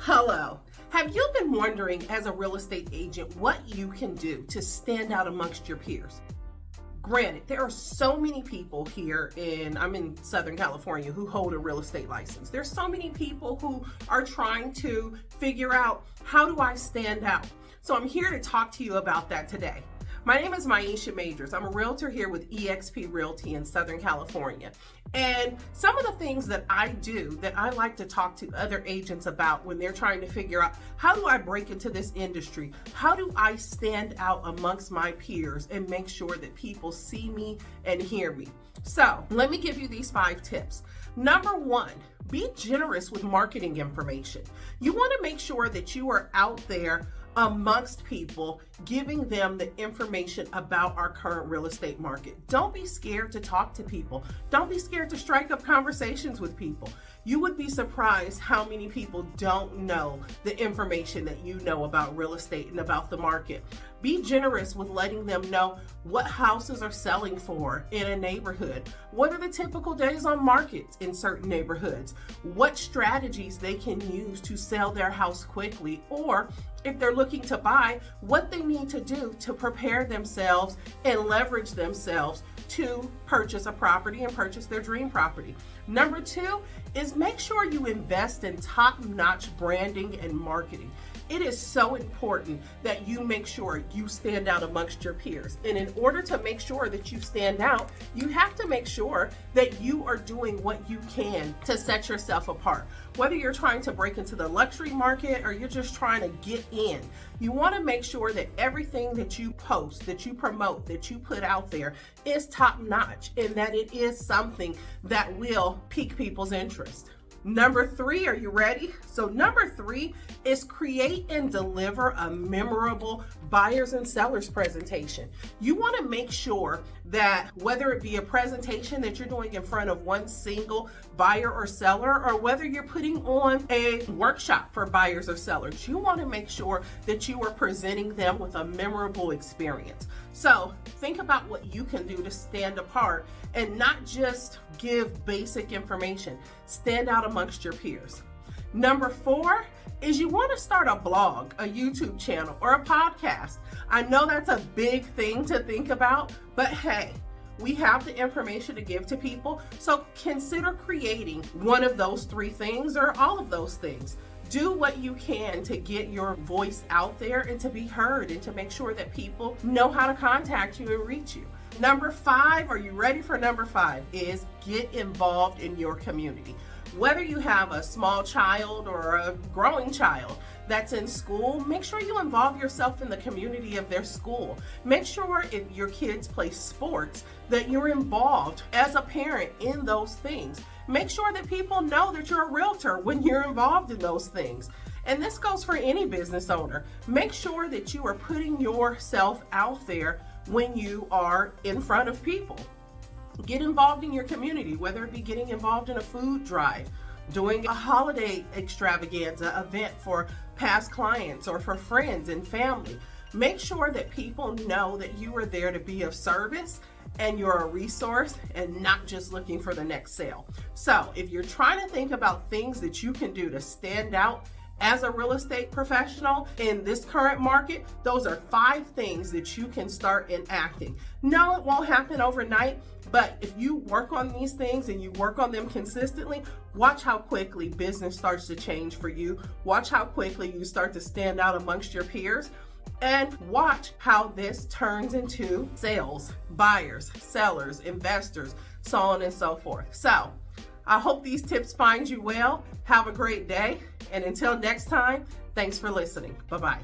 Hello. Have you been wondering as a real estate agent what you can do to stand out amongst your peers? Granted, there are so many people here I'm in Southern California, who hold a real estate license. There's so many people who are trying to figure out, how do I stand out? So I'm here to talk to you about that today. My name is Myiesha Majors. I'm a realtor here with eXp Realty in Southern California. And some of the things that I do that I like to talk to other agents about when they're trying to figure out, how do I break into this industry? How do I stand out amongst my peers and make sure that people see me and hear me? So let me give you these 5 tips. Number 1, be generous with marketing information. You want to make sure that you are out there amongst people, giving them the information about our current real estate market. Don't be scared to talk to people. Don't be scared to strike up conversations with people. You would be surprised how many people don't know the information that you know about real estate and about the market. Be generous with letting them know what houses are selling for in a neighborhood. What are the typical days on markets in certain neighborhoods? What strategies they can use to sell their house quickly, or if they're looking to buy, what they need to do to prepare themselves and leverage themselves to purchase a property and purchase their dream property. Number 2 is make sure you invest in top-notch branding and marketing. It is so important that you make sure you stand out amongst your peers. And in order to make sure that you stand out, you have to make sure that you are doing what you can to set yourself apart. Whether you're trying to break into the luxury market or you're just trying to get in, you want to make sure that everything that you post, that you promote, that you put out there is top-notch, and that it is something that will pique people's interest. Number 3, are you ready? So number 3 is create and deliver a memorable buyers and sellers presentation. You want to make sure that whether it be a presentation that you're doing in front of one single buyer or seller, or whether you're putting on a workshop for buyers or sellers, you want to make sure that you are presenting them with a memorable experience. So think about what you can do to stand apart and not just give basic information. Stand out amongst your peers. Number 4 is you want to start a blog, a YouTube channel, or a podcast. I know that's a big thing to think about, but hey, we have the information to give to people, so consider creating one of those 3 things or all of those things. Do what you can to get your voice out there and to be heard, and to make sure that people know how to contact you and reach you. Number 5, are you ready for number 5, is get involved in your community. Whether you have a small child or a growing child that's in school, make sure you involve yourself in the community of their school. Make sure if your kids play sports that you're involved as a parent in those things. Make sure that people know that you're a realtor when you're involved in those things. And this goes for any business owner. Make sure that you are putting yourself out there when you are in front of people. Get involved in your community, whether it be getting involved in a food drive, doing a holiday extravaganza event for past clients or for friends and family. Make sure that people know that you are there to be of service and you're a resource and not just looking for the next sale. So if you're trying to think about things that you can do to stand out as a real estate professional in this current market, those are 5 things that you can start enacting. No, it won't happen overnight, but if you work on these things and you work on them consistently, watch how quickly business starts to change for you. Watch how quickly you start to stand out amongst your peers. And watch how this turns into sales, buyers, sellers, investors, so on and so forth. So I hope these tips find you well. Have a great day. And until next time, thanks for listening. Bye-bye.